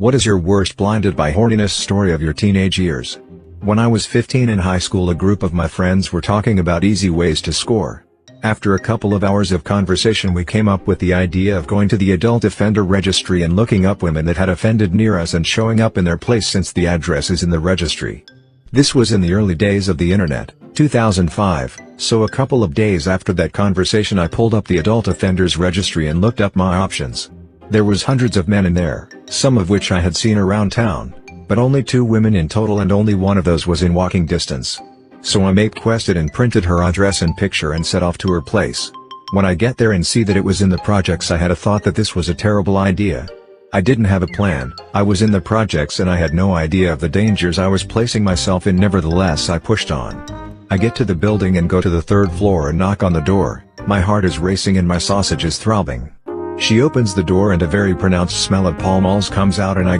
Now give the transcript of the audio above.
What is your worst blinded by horniness story of your teenage years? When I was 15 in high school, a group of my friends were talking about easy ways to score. After a couple of hours of conversation, we came up with the idea of going to the adult offender registry and looking up women that had offended near us and showing up in their place since the address is in the registry. This was in the early days of the internet, 2005, so a couple of days after that conversation I pulled up the adult offenders registry and looked up my options. There was hundreds of men in there, some of which I had seen around town, but only 2 women in total, and only one of those was in walking distance. So I MapQuested and printed her address and picture and set off to her place. When I get there and see that it was in the projects, I had a thought that this was a terrible idea. I didn't have a plan. I was in the projects and I had no idea of the dangers I was placing myself in. Nevertheless, I pushed on. I get to the building and go to the 3rd floor and knock on the door. My heart is racing and my sausage is throbbing. She opens the door and a very pronounced smell of Pall Malls comes out, and I